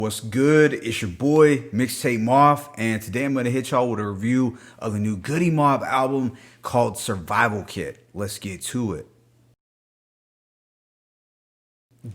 What's good? It's your boy Mixtape Moth, and today I'm going to hit y'all with a review of the new Goodie Mob album called Survival Kit. Let's get to it.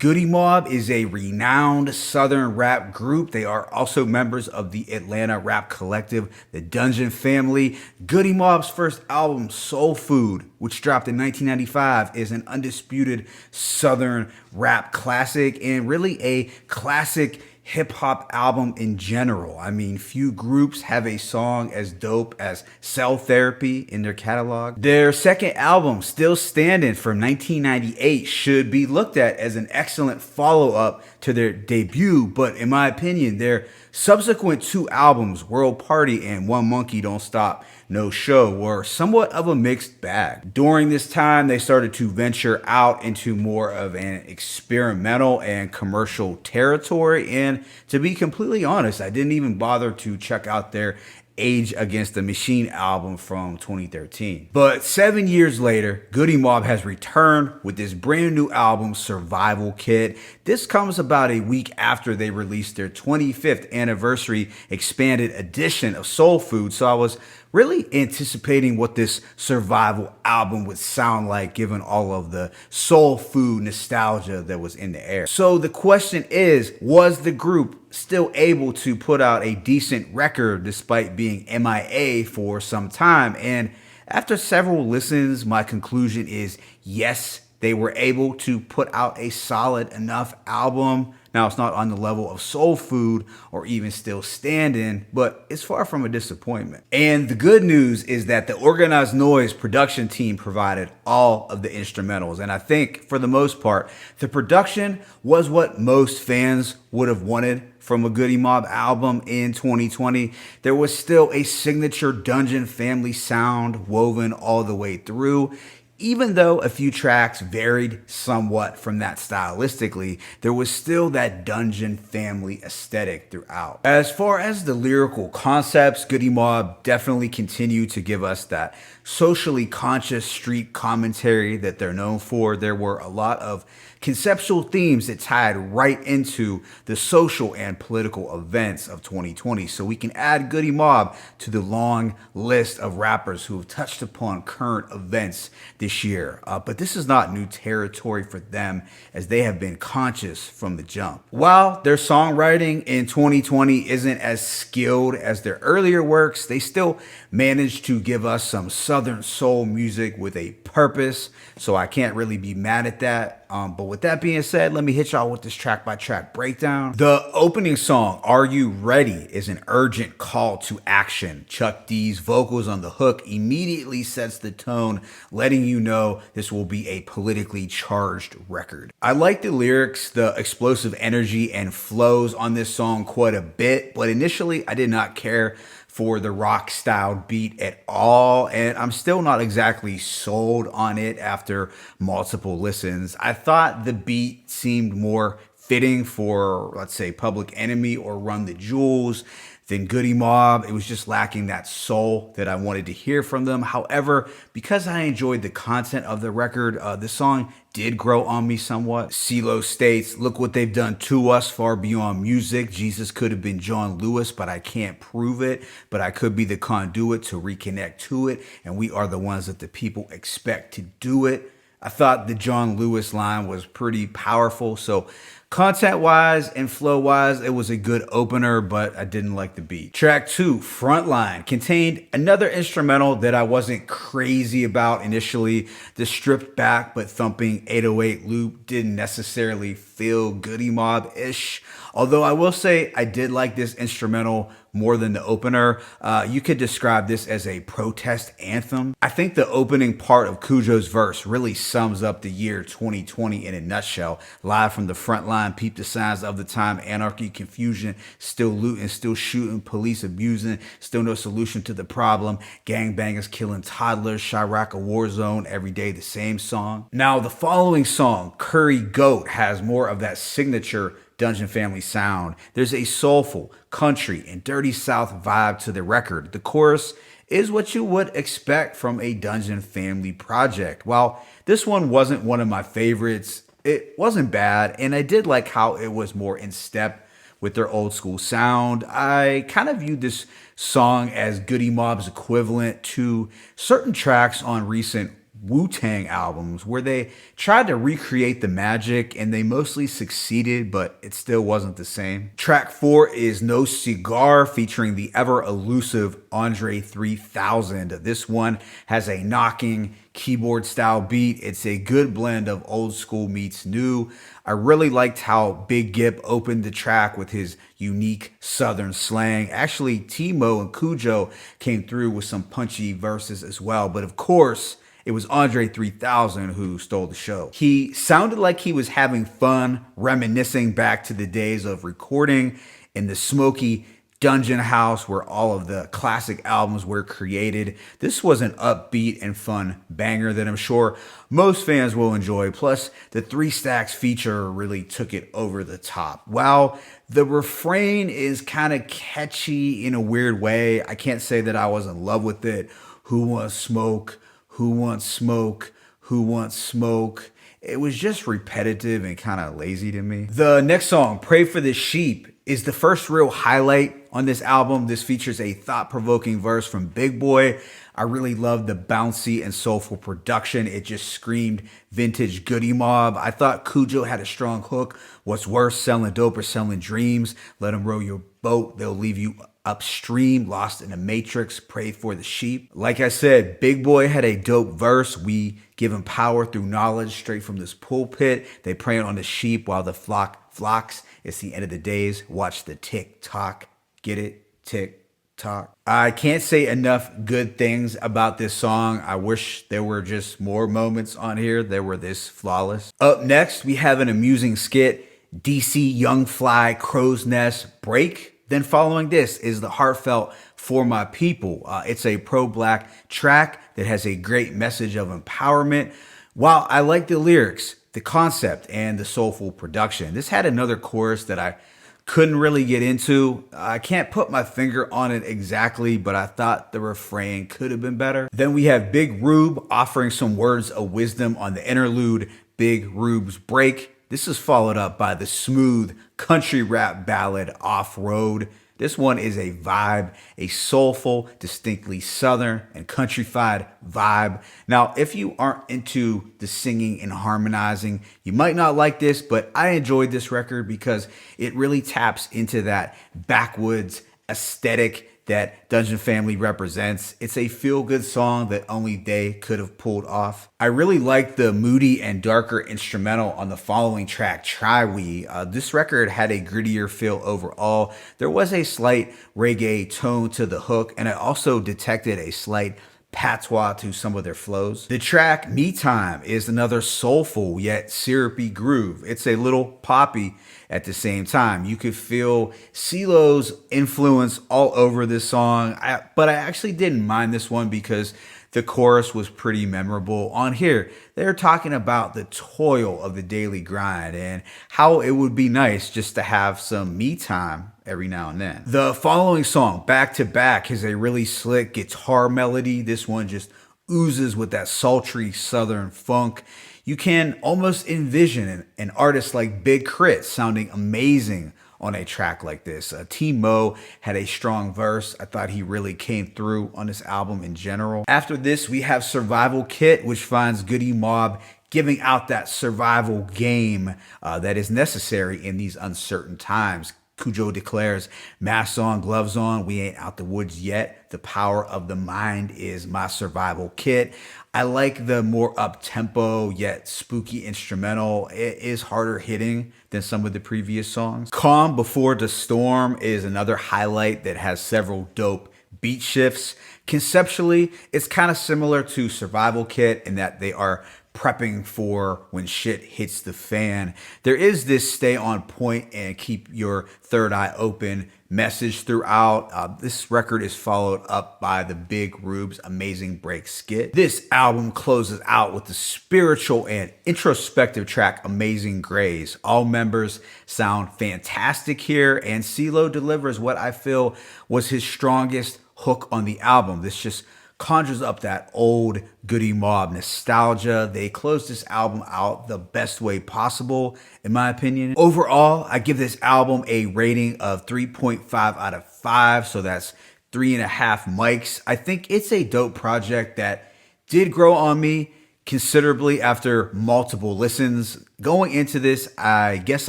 Goodie Mob is a renowned southern rap group. They are also members of the Atlanta rap collective, the Dungeon Family. Goodie Mob's first album, Soul Food, which dropped in 1995, is an undisputed southern rap classic and really a classic hip-hop album in general. I mean, few groups have a song as dope as Cell Therapy in their catalog. Their second album, Still Standing from 1998, should be looked at as an excellent follow-up to their debut, but in my opinion, their subsequent two albums, World Party and One Monkey Don't Stop No Show, were somewhat of a mixed bag. During this time, they started to venture out into more of an experimental and commercial territory, and to be completely honest, I didn't even bother to check out their Age Against the Machine album from 2013. But 7 years later, Goodie Mob has returned with this brand new album, Survival Kit. This comes about a week after they released their 25th anniversary expanded edition of Soul Food, so I was really anticipating what this survival album would sound like given all of the soul food nostalgia that was in the air. So the question is, was the group still able to put out a decent record despite being MIA for some time? And after several listens, my conclusion is yes, they were able to put out a solid enough album. Now, it's not on the level of Soul Food or even Still Standing, but it's far from a disappointment. And the good news is that the Organized Noize production team provided all of the instrumentals. And I think, for the most part, the production was what most fans would have wanted from a Goodie Mob album in 2020. There was still a signature Dungeon Family sound woven all the way through. Even though a few tracks varied somewhat from that stylistically, there was still that Dungeon Family aesthetic throughout. As far as the lyrical concepts, Goodie Mob definitely continued to give us that socially conscious street commentary that they're known for. There were a lot of conceptual themes that tied right into the social and political events of 2020. So we can add Goodie Mob to the long list of rappers who have touched upon current events this year. But this is not new territory for them, as they have been conscious from the jump. While their songwriting in 2020 isn't as skilled as their earlier works, they still managed to give us some Southern soul music with a purpose. So I can't really be mad at that. But with that being said, let me hit y'all with this track by track breakdown. The opening song, Are You Ready, is an urgent call to action. Chuck D's vocals on the hook immediately sets the tone, letting you know this will be a politically charged record. I like the lyrics, the explosive energy and flows on this song quite a bit, but initially I did not care for the rock style beat at all, and I'm still not exactly sold on it after multiple listens. I thought the beat seemed more fitting for, let's say, Public Enemy or Run the Jewels than Goodie Mob. It was just lacking that soul that I wanted to hear from them. However, because I enjoyed the content of the record, the song did grow on me somewhat. CeeLo states, look what they've done to us, far beyond music. Jesus could have been John Lewis, but I can't prove it. But I could be the conduit to reconnect to it. And we are the ones that the people expect to do it. I thought the John Lewis line was pretty powerful. So content-wise and flow-wise, it was a good opener, but I didn't like the beat. Track 2, Frontline, contained another instrumental that I wasn't crazy about initially. The stripped back but thumping 808 loop didn't necessarily feel Goodie Mob-ish. Although I will say I did like this instrumental more than the opener. You could describe this as a protest anthem. I think the opening part of Cujo's verse really sums up the year 2020 in a nutshell. Live from the front line, peep the signs of the time, anarchy, confusion, still looting, still shooting, police abusing, still no solution to the problem, gangbangers killing toddlers, Chirac a war zone, every day the same song. Now the following song, Curry Goat, has more of that signature Dungeon Family sound. There's a soulful, country, and dirty South vibe to the record. The chorus is what you would expect from a Dungeon Family project. While this one wasn't one of my favorites, it wasn't bad, and I did like how it was more in step with their old school sound. I kind of viewed this song as Goodie Mob's equivalent to certain tracks on recent Wu-Tang albums where they tried to recreate the magic and they mostly succeeded, but it still wasn't the same. Track 4 is No Cigar featuring the ever elusive Andre 3000. This one has a knocking keyboard style beat. It's a good blend of old school meets new. I really liked how Big Gip opened the track with his unique southern slang. Actually, Timo and Cujo came through with some punchy verses as well, but of course, it was Andre 3000 who stole the show. He sounded like he was having fun, reminiscing back to the days of recording in the smoky dungeon house where all of the classic albums were created. This was an upbeat and fun banger that I'm sure most fans will enjoy. Plus, the 3 Stacks feature really took it over the top. While the refrain is kind of catchy in a weird way, I can't say that I was in love with it. Who wants smoke? Who wants smoke? Who wants smoke? It was just repetitive and kind of lazy to me. The next song, Pray for the Sheep, is the first real highlight on this album. This features a thought-provoking verse from Big Boy. I really loved the bouncy and soulful production. It just screamed vintage Goodie Mob. I thought Cujo had a strong hook. What's worse, selling dope or selling dreams? Let them row your boat. They'll leave you upstream, lost in a matrix, pray for the sheep. Like I said, Big Boy had a dope verse. We give him power through knowledge straight from this pulpit. They prey on the sheep while the flock flocks. It's the end of the days. Watch the tick tock. Get it? Tick tock. I can't say enough good things about this song. I wish there were just more moments on here that were this flawless. Up next, we have an amusing skit, DC Young Fly Crow's Nest Break. Then following this is the heartfelt For My People. It's a pro-black track that has a great message of empowerment. While I like the lyrics, the concept, and the soulful production, this had another chorus that I couldn't really get into. I can't put my finger on it exactly, but I thought the refrain could have been better. Then we have Big Rube offering some words of wisdom on the interlude, Big Rube's Break. This is followed up by the smooth country rap ballad Off-Road. This one is a vibe, a soulful, distinctly southern and countrified vibe. Now, if you aren't into the singing and harmonizing, you might not like this, but I enjoyed this record because it really taps into that backwoods aesthetic that Dungeon Family represents. It's a feel-good song that only they could have pulled off. I really like the moody and darker instrumental on the following track, Try We. This record had a grittier feel overall. There was a slight reggae tone to the hook, and I also detected a slight patois to some of their flows. The track Me Time is another soulful yet syrupy groove. It's a little poppy at the same time. You could feel CeeLo's influence all over this song, but I actually didn't mind this one because the chorus was pretty memorable. On here, they're talking about the toil of the daily grind and how it would be nice just to have some me time every now and then. The following song, Back to Back, is a really slick guitar melody. This one just oozes with that sultry southern funk. You can almost envision an artist like Big Crit sounding amazing on a track like this. Timo had a strong verse. I thought he really came through on this album in general. After this, we have Survival Kit, which finds Goodie Mob giving out that survival game that is necessary in these uncertain times. Cujo declares, masks on, gloves on, we ain't out the woods yet. The power of the mind is my survival kit. I like the more up-tempo yet spooky instrumental. It is harder hitting than some of the previous songs. Calm Before the Storm is another highlight that has several dope beat shifts. Conceptually, it's kind of similar to Survival Kit in that they are prepping for when shit hits the fan. There is this stay on point and keep your third eye open message throughout. This record is followed up by the Big Rube's Amazing Break skit. This album closes out with the spiritual and introspective track Amazing Grace. All members sound fantastic here, and CeeLo delivers what I feel was his strongest hook on the album. This just conjures up that old Goodie Mob nostalgia. They closed this album out the best way possible, in my opinion. Overall, I give this album a rating of 3.5 out of 5, so that's 3.5 mics. I think it's a dope project that did grow on me considerably after multiple listens. Going into this, I guess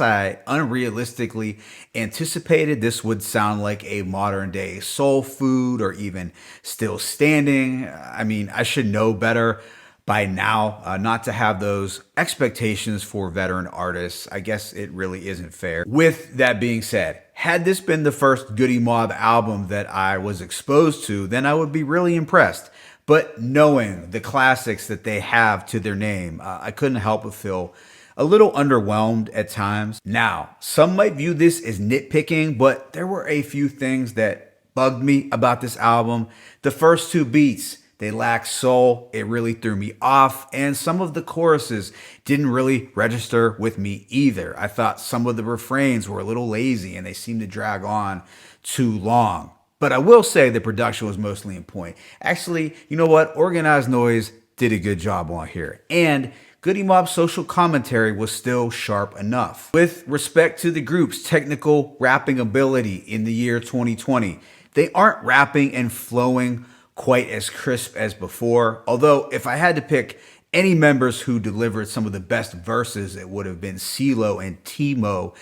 I unrealistically anticipated this would sound like a modern day soul food or even Still Standing. I mean, I should know better by now not to have those expectations for veteran artists. I guess it really isn't fair. With that being said, had this been the first Goodie Mob album that I was exposed to, then I would be really impressed. But knowing the classics that they have to their name, I couldn't help but feel a little underwhelmed at times. Now, some might view this as nitpicking, but there were a few things that bugged me about this album. The first two beats, they lack soul. It really threw me off. And some of the choruses didn't really register with me either. I thought some of the refrains were a little lazy and they seemed to drag on too long. But I will say the production was mostly in point. Actually, you know what? Organized Noize did a good job on here. And Goodie Mob's social commentary was still sharp enough. With respect to the group's technical rapping ability in the year 2020, they aren't rapping and flowing quite as crisp as before. Although, if I had to pick any members who delivered some of the best verses, it would have been CeeLo and Timo.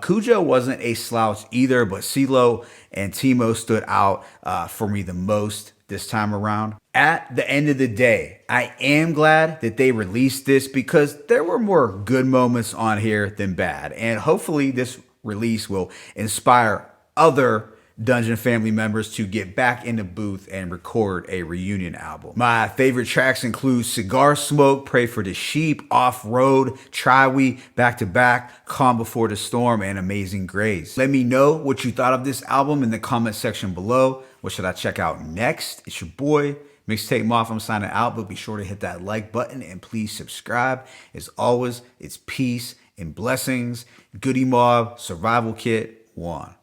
Cujo wasn't a slouch either, but CeeLo and Timo stood out for me the most this time around. At the end of the day, I am glad that they released this because there were more good moments on here than bad. And hopefully this release will inspire other Dungeon family members to get back in the booth and record a reunion album. My favorite tracks include Cigar Smoke, Pray for the Sheep, Off Road, Try We, Back to Back, Calm Before the Storm, and Amazing Grace. Let me know what you thought of this album in the comment section below. What should I check out next? It's your boy, Mixtape Moth. I'm signing out, but be sure to hit that like button and please subscribe. As always, it's peace and blessings. Goodie Mob, Survival Kit 1.